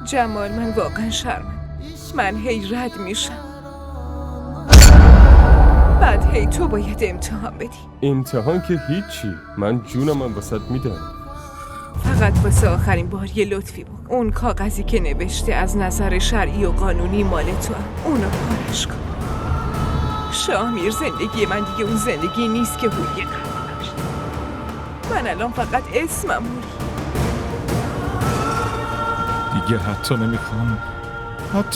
جمال، من واقعا شرمم. من هی رد میشم، بعد هی تو باید امتحان بدی. امتحان که هیچی، من جونمم واسط میدم. فقط واسه آخرین بار یه لطفی بکن. اون کاغذی که نوشته از نظر شرعی و قانونی مال تو هم، اونو پارش کن. شامیر، زندگی من دیگه اون زندگی نیست که هوری قبل داشت. من الان فقط اسمم هوری. دیگه حتی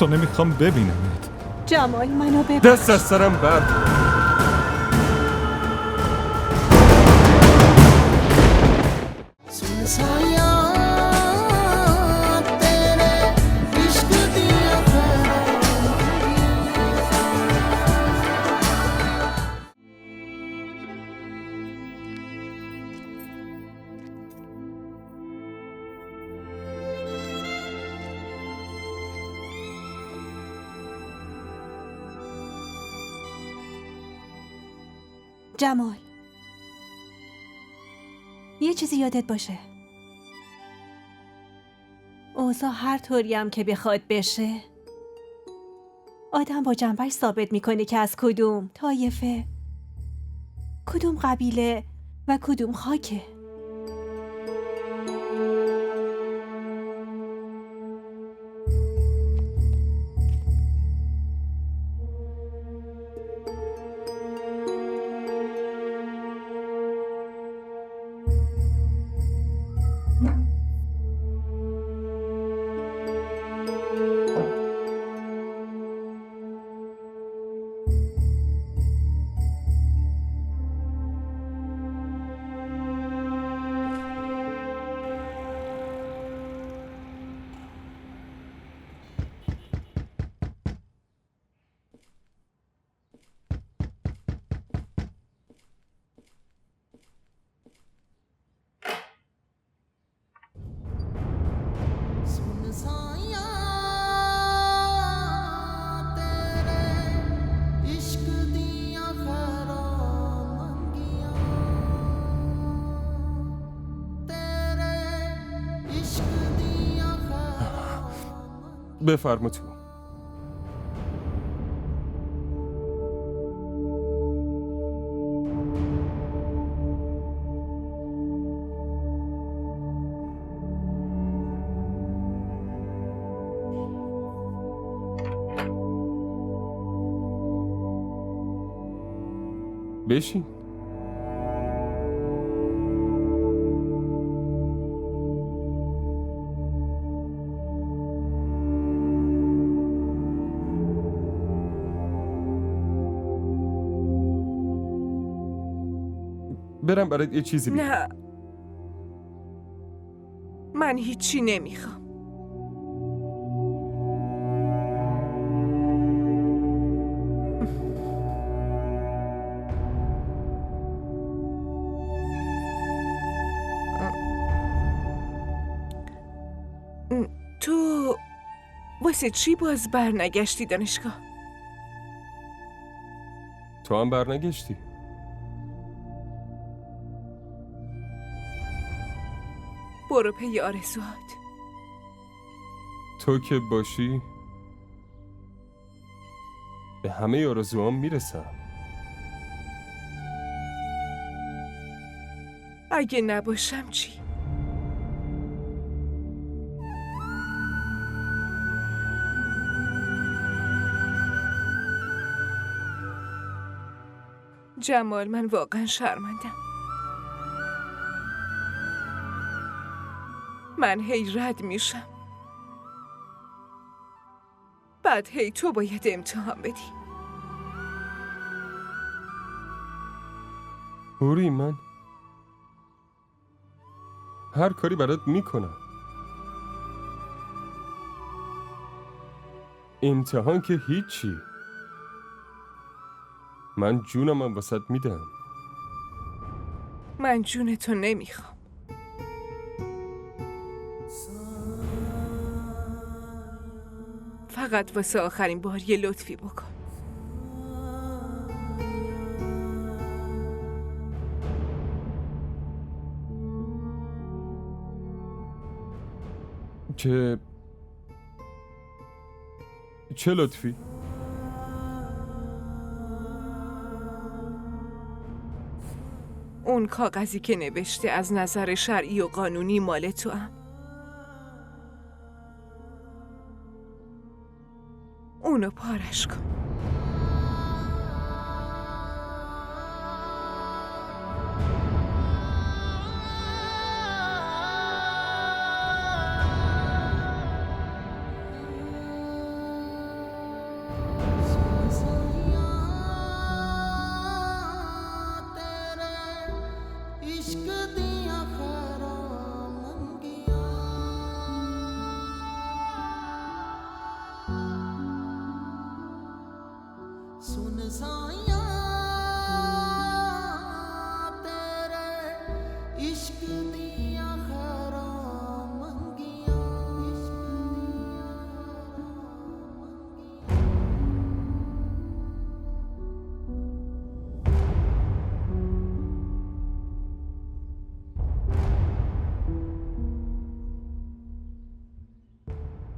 نمیخوام ببینمت. جمال، منو ببخش. دست از سرم برد. جمال، یه چیزی یادت باشه. اوضاع هر طوری هم که بخواد بشه، آدم با جنبش ثابت میکنه که از کدوم طایفه، کدوم قبیله و کدوم خاکه. بفرما تو. بشین. برم برات یه چیزی بیارم. نه، من هیچی نمیخوام. تو واسه چی باز برنگشتی دانشگاه؟ تو هم برنگشتی. برو پی آرزوهات. تو که باشی به همه آرزوام میرسم. اگه نباشم چی؟ جمال، من واقعا شرمندم. من هی رد میشم، بعد هی تو باید امتحان بدی. هوری، من هر کاری برات میکنم. امتحان که هیچی، من جونمم واسط میدم. من جون تو نمیخوام. فقط واسه آخرین بار یه لطفی بکن. که چه لطفی؟ اون کاغذی که نوشته از نظر شرعی و قانونی مال تو هم. اونو پارش کن.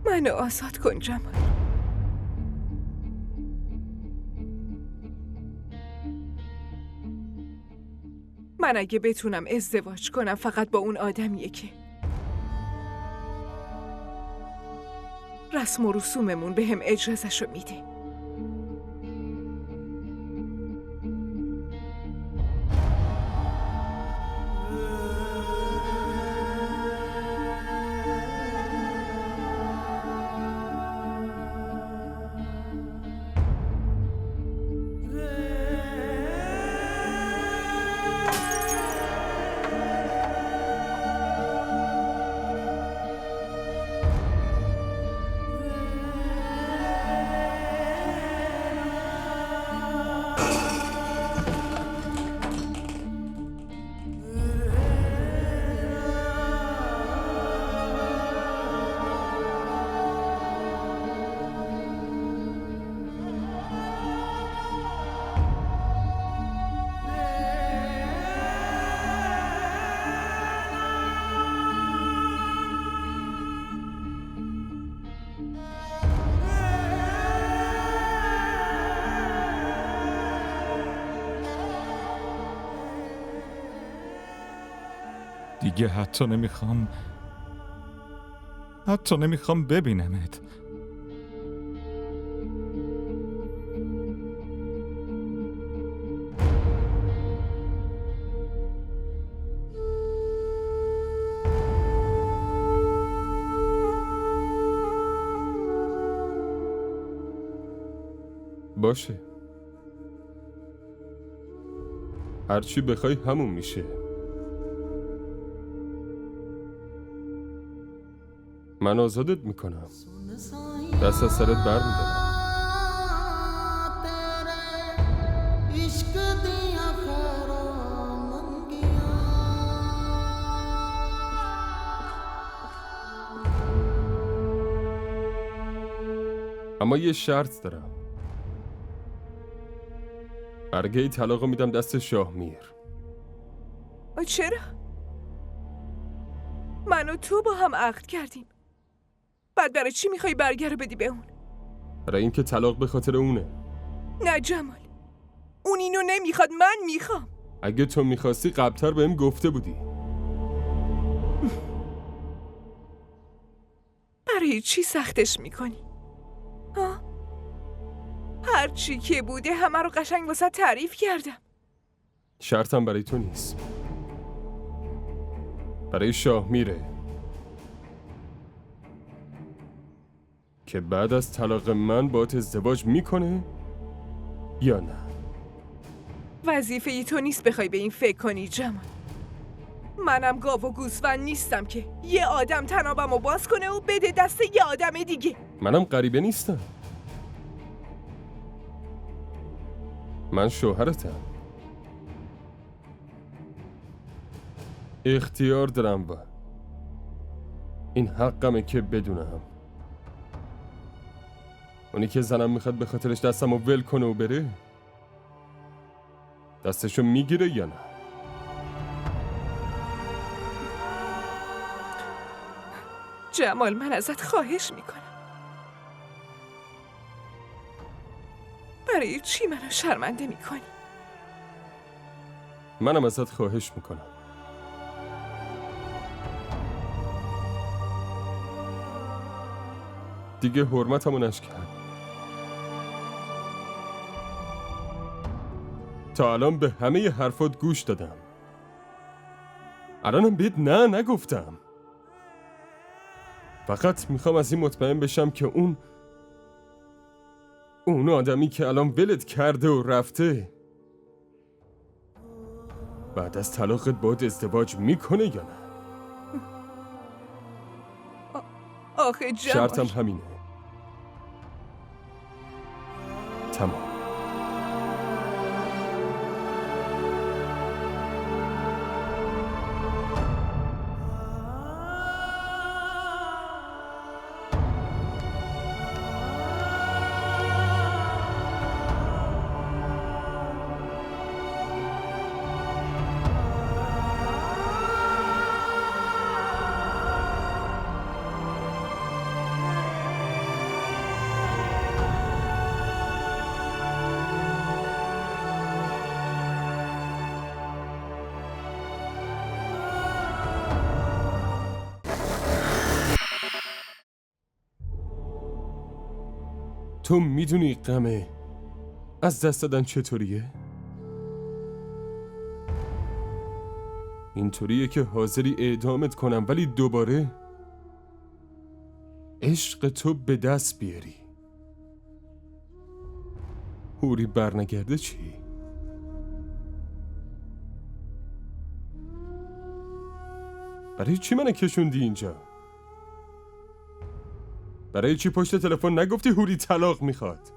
منو آزاد کن جمال. من اگه بتونم ازدواج کنم فقط با اون آدمیه که رسم و رسوممون به هم اجازهشو میده. دیگه حتی نمیخوام ببینمت. باشه، هرچی بخوای همون میشه. من آزادت میکنم، دست از سرت بر میدارم. اما یه شرط دارم. برگه طلاقو میدم دست شاهمیر. چرا؟ من و تو با هم عقد کردیم. بعد برای چی میخوای برگه رو بدی به اون؟ برای اینکه طلاق به خاطر اونه. نه جمال، اون اینو نمیخواد، من میخوام. اگه تو میخواستی قبلتر بهم گفته بودی. برای چی سختش میکنی؟ هر چی که بوده همه رو قشنگ واسه تعریف کردم. شرطم برای تو نیست، برای شاهمیره که بعد از طلاق من باهات ازدواج میکنه یا نه. وظیفه تو نیست بخوای به این فکر کنی جمال. منم گاو و گوسفند نیستم که یه آدم تنابمو باز کنه و بده دست یه آدم دیگه. منم غریبه نیستم، من شوهرتم. اختیار دارم و این حقمه که بدونم اونی که زنم میخواد به خاطرش دستمو ول کنه و بره، دستشو میگیره یا نه. جمال من ازت خواهش میکنم، برای چی منو شرمنده میکنی؟ منم ازت خواهش میکنم. دیگه حرمتمو نشکن. تا الان به همه حرفات گوش دادم. الانم بهت نه نگفتم. فقط میخوام از این مطمئن بشم که اون آدمی که الان ولت کرده و رفته بعد از طلاقت باهات ازدواج میکنه یا نه؟ آخه جمال، شرطم همینه. تمام. تو میدونی غمه از دست دادن چطوریه؟ اینطوریه که حاضری اعدامت کنم ولی دوباره عشق تو به دست بیاری. هوری برنگرده چی؟ برای چی منو کشوندی اینجا؟ برای چی پشت تلفن نگفتی هوری طلاق میخواد؟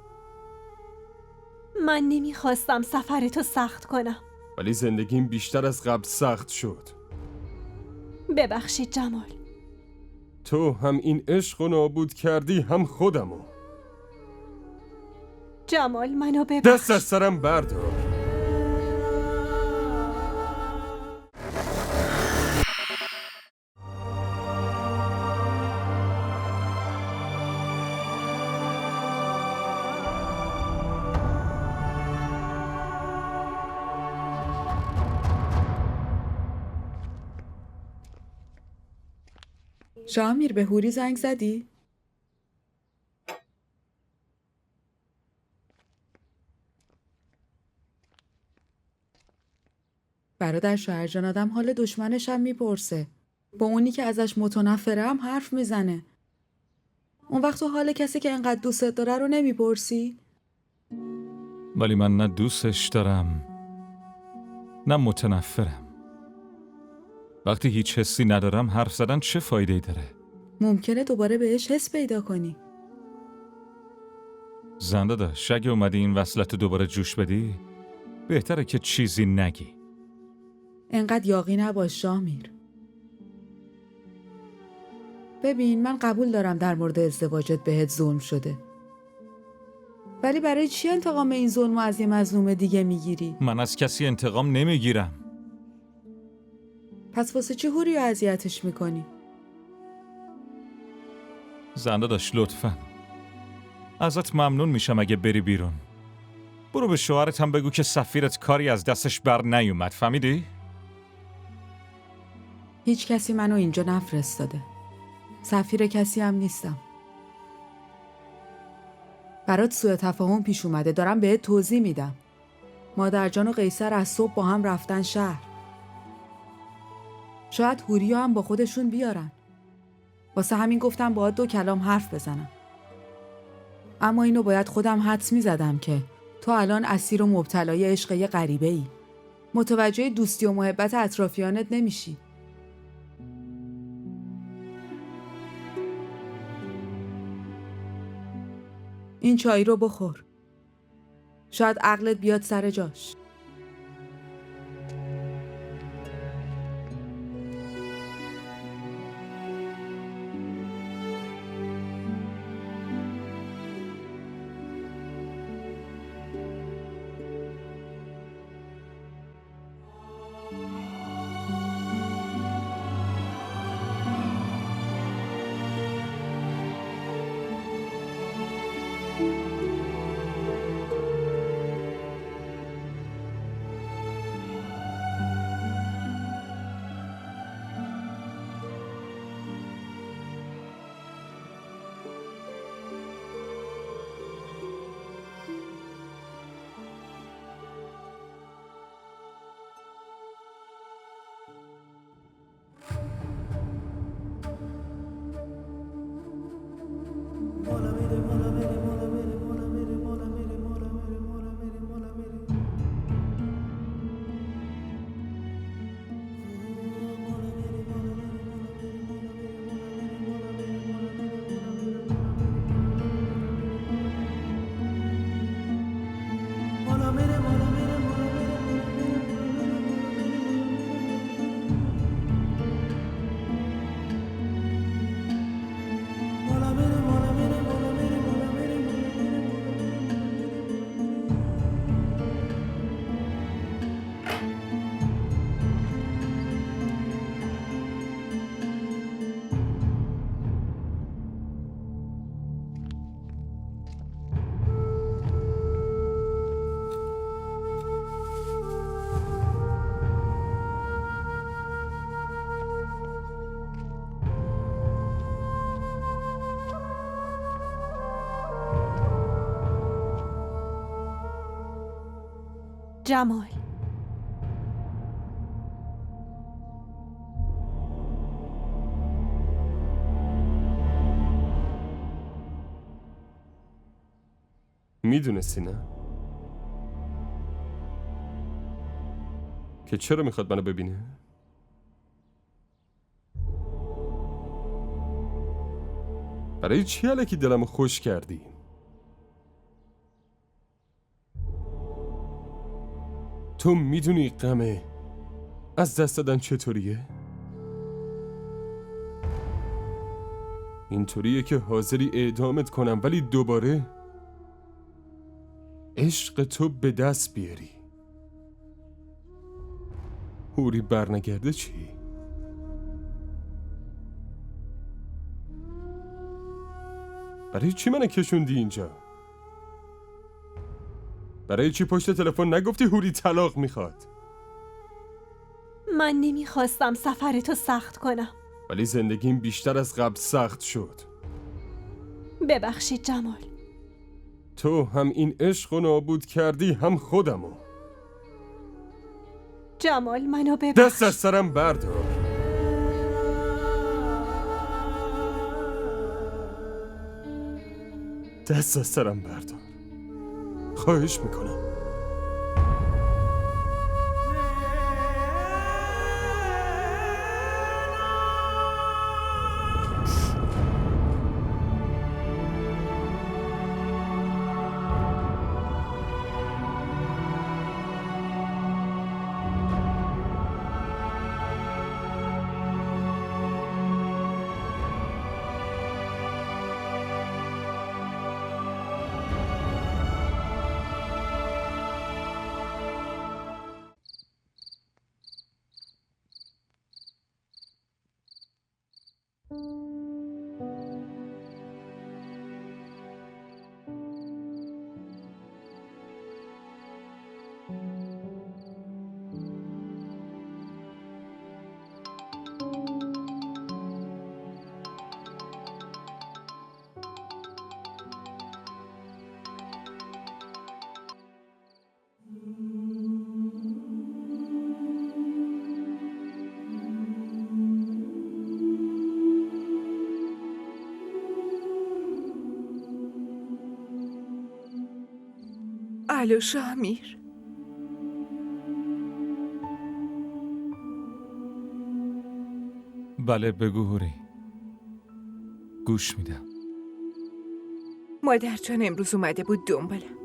من نمیخواستم سفرتو سخت کنم. ولی زندگیم بیشتر از قبل سخت شد. ببخشید جمال. تو هم این عشق رو نابود کردی هم خودمو. جمال منو ببخش. دست از سرم بردار. شامیر به هوری زنگ زدی؟ برادر شوهرجان آدم حال دشمنشم میپرسه. با اونی که ازش متنفره هم حرف میزنه. اون وقت تو حال کسی که انقدر دوستت داره رو نمیپرسی؟ ولی من نه دوستش دارم نه متنفرم. وقتی هیچ حسی ندارم حرف زدن چه فایده‌ای داره؟ ممکنه دوباره بهش حس پیدا کنی. زنده داشت اگه اومدی این وصلت دوباره جوش بدی بهتره که چیزی نگی. انقدر یاغی نباش شامیر. ببین من قبول دارم در مورد ازدواجت بهت ظلم شده. ولی برای چی انتقام این ظلم رو از یه مظلوم دیگه میگیری؟ من از کسی انتقام نمیگیرم. پس واسه چی هوری رو اذیتش میکنی؟ زنده داشت لطفاً ازت ممنون میشم اگه بری بیرون. برو به شوهرت هم بگو که سفیرت کاری از دستش بر نیومد. فهمیدی؟ هیچ کسی منو اینجا نفرستاده. سفیر کسی هم نیستم. برات سوء تفاهم پیش اومده. دارم بهت توضیح میدم. مادرجان و قیصر از صبح با هم رفتن شهر. شاید هوریو هم با خودشون بیارن. واسه همین گفتم باهات 2 کلام حرف بزنم. اما اینو باید خودم حدس میزدم که تو الان اسیر و مبتلای عشق یه غریبه ای. متوجه دوستی و محبت اطرافیانت نمیشی. این چای رو بخور. شاید عقلت بیاد سر جاش. جمال. میدونستی نه؟ که چرا میخواد منو ببینه؟ برای چی الکی دلمو خوش کردی؟ تو میدونی غمه از دست دادن چطوریه؟ اینطوریه که حاضری اعدامت کنم ولی دوباره عشق تو به دست بیاری. هوری برنگرده چی؟ برای چی منو کشوندی اینجا؟ برای چی پشت تلفن نگفتی هوری طلاق میخواد؟ من نمیخواستم سفرتو سخت کنم. ولی زندگیم بیشتر از قبل سخت شد. ببخشید جمال. تو هم این عشق رو نابود کردی هم خودمو. جمال منو ببخش. دست از سرم بردار. دست از سرم بردار. خواهش میکنم. الو شامیر. بله بگو هوری. گوش میدم. مادر جان امروز اومده بود دنبالم.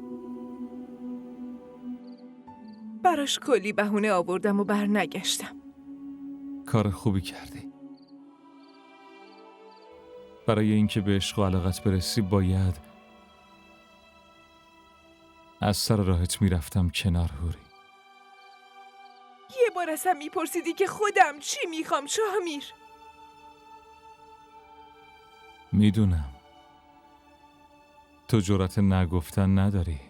براش کلی بهونه آوردم و بر نگشتم. کار خوبی کردی. برای اینکه به عشق و علاقت برسی باید از سر راهت میرفتم کنار هوری. یه بار ازم میپرسیدی که خودم چی میخوام شامیر؟ میدونم تو جرأت نگفتن نداری.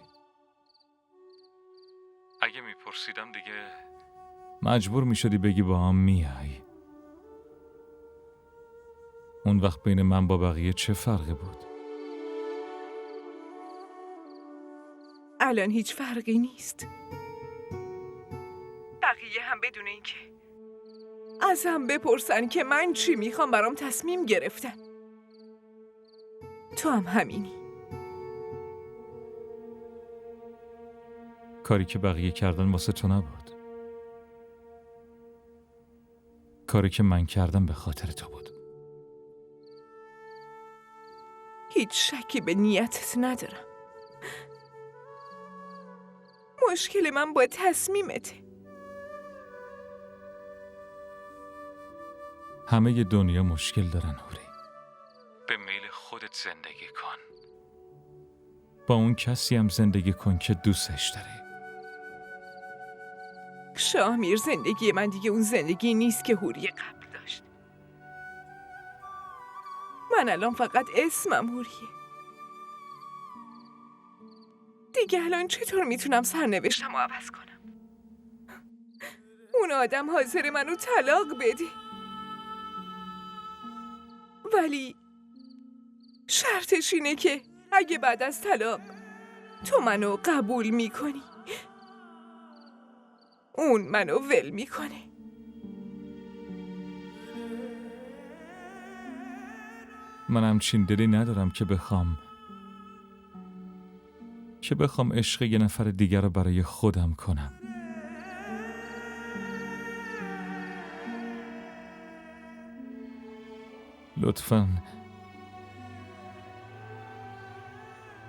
اگه میپرسیدم دیگه مجبور میشدی بگی با هم میای. اون وقت بین من با بقیه چه فرقی بود؟ الان هیچ فرقی نیست. بقیه هم بدون اینکه ازم بپرسن که من چی میخوام برام تصمیم گرفتن. تو هم همینی. کاری که بقیه کردن واسه تو نبود. کاری که من کردم به خاطر تو بود. هیچ شکی به نیتت ندارم. مشکل من با تصمیمته. همه دنیا مشکل دارن هوری. به میل خودت زندگی کن. با اون کسی هم زندگی کن که دوستش داری. شامیر، زندگی من دیگه اون زندگی نیست که هوری قبل داشت. من الان فقط اسمم هوریه. دیگه الان چطور میتونم سرنوشتم رو عوض کنم؟ اون آدم حاضر منو طلاق بده، ولی شرطش اینه که اگه بعد از طلاق تو منو قبول میکنی اون منو ول میکنه. من همچین دلی ندارم که بخوام عشق یه نفر دیگر رو برای خودم کنم. لطفاً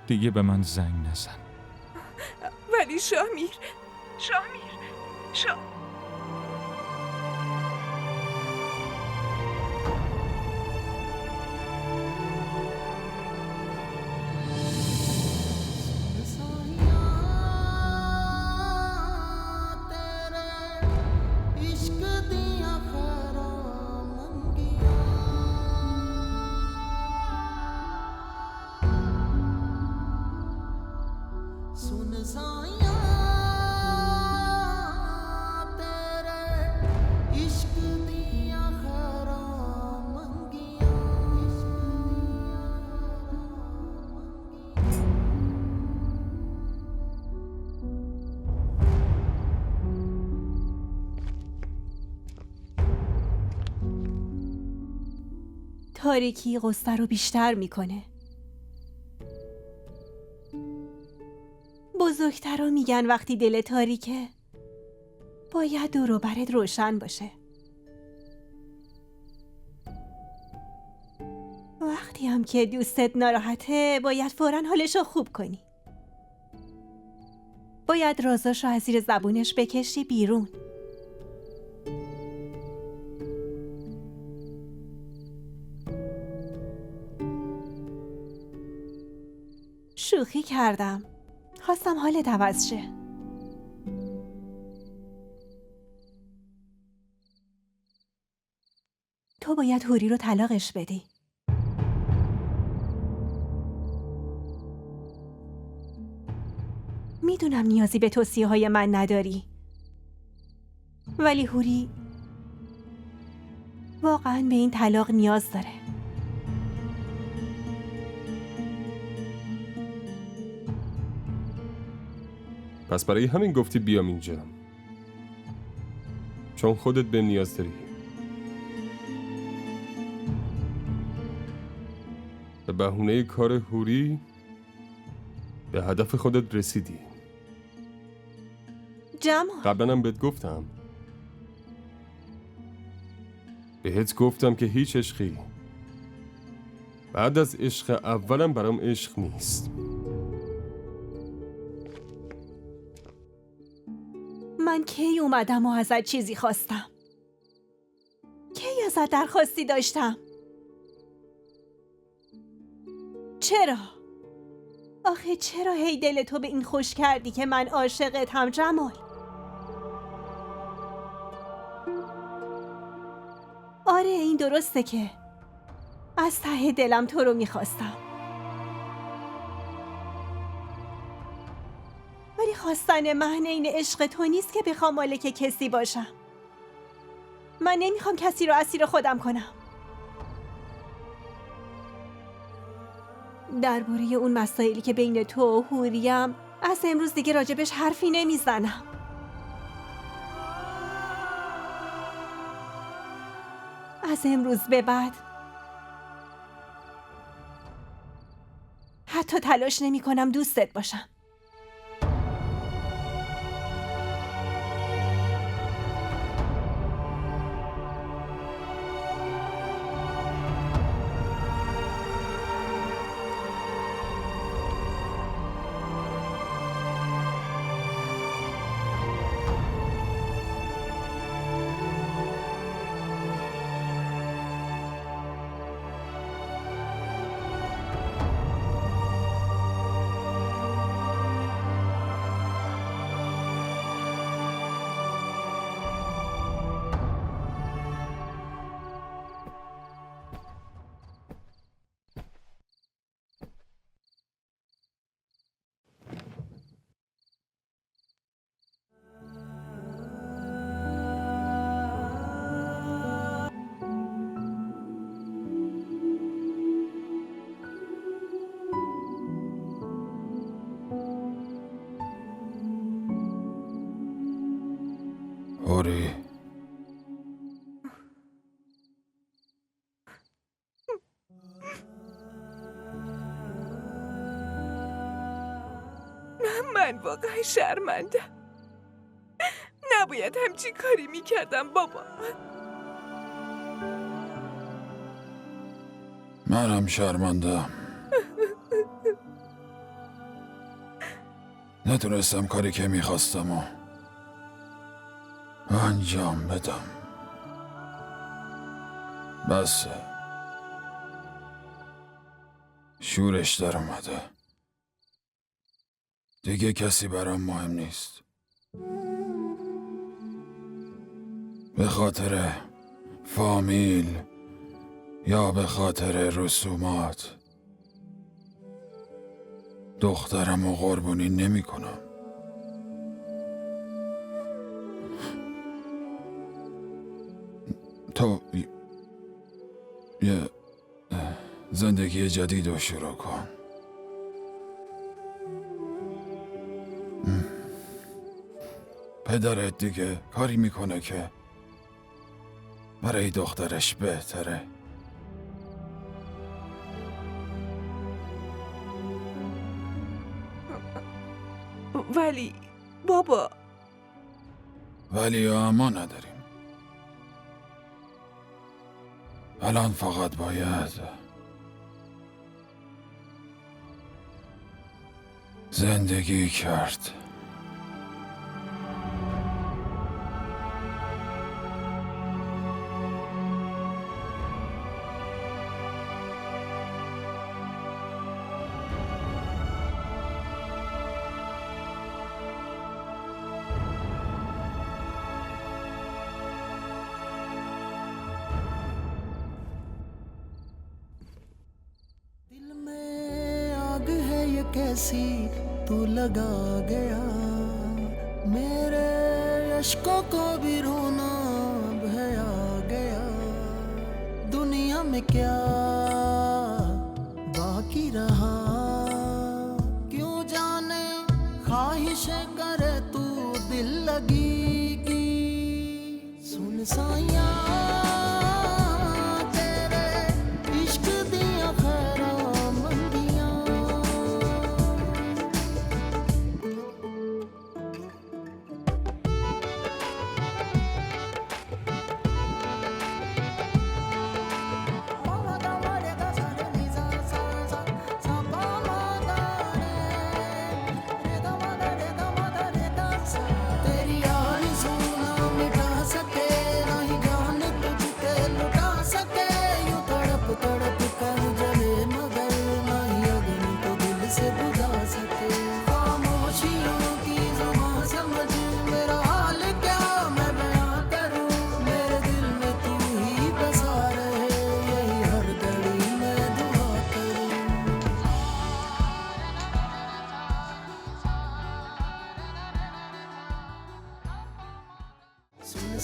دیگه به من زنگ نزن. ولی شامیر تاریکی غصه رو بیشتر میکنه. بزرگترا میگن وقتی دل تاریکه باید دور و برت روشن باشه. وقتی هم که دوستت ناراحته باید فوراً حالشو خوب کنی. باید رازاشو از زیر زبونش بکشی بیرون. شوخی کردم. خواستم حالت عوض شه. تو باید هوری رو طلاقش بدی. میدونم نیازی به توصیه‌های من نداری. ولی هوری واقعاً به این طلاق نیاز داره. پس برای همین گفتی بیام اینجا، چون خودت بهم نیاز داری. به بهونه کار هوری به هدف خودت رسیدی. جمال، قبلا هم بهت گفتم. بهت گفتم که هیچ عشقی بعد از عشق اولم برام عشق نیست. من کی اومدم و ازت چیزی خواستم؟ کی ازت درخواستی داشتم؟ چرا؟ آخه چرا هی دل تو به این خوش کردی که من عاشقتم جمال؟ آره این درسته که از ته دلم تو رو میخواستم، ولی خواستن من این عشق تو نیست که بخوام مالک کسی باشم. من نمیخوام کسی رو اسیر خودم کنم. درباره اون مسائلی که بین تو و هوریم از امروز دیگه راجبش حرفی نمیزنم. از امروز به بعد حتی تلاش نمی کنم دوستت باشم. بخوری؟ من واقعا شرمندم. نباید همچین کاری میکردم بابا. منم شرمندم. نتونستم کاری که میخواستم و انجام بدم. بس شورش در اومده. دیگه کسی برام مهم نیست. به خاطر فامیل یا به خاطر رسومات دخترم و قربونی نمی کنم. تو یه زندگی جدید رو شروع کن. پدرت دیگه کاری میکنه که برای دخترش بهتره. ولی بابا، ولی اما نداریم. الان فقط باید زندگی کرد. कैसी तू लगा गया, मेरे अश्कों को भी रोना भया गया। दुनिया में क्या बाकी रहा, क्यों जाने ख्वाहिशें करे तू दिल लगी की। सुन साया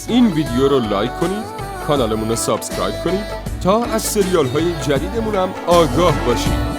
این ویدیو رو لایک کنید، کانالمون رو سابسکرایب کنید تا از سریال های جدیدمون هم آگاه باشید.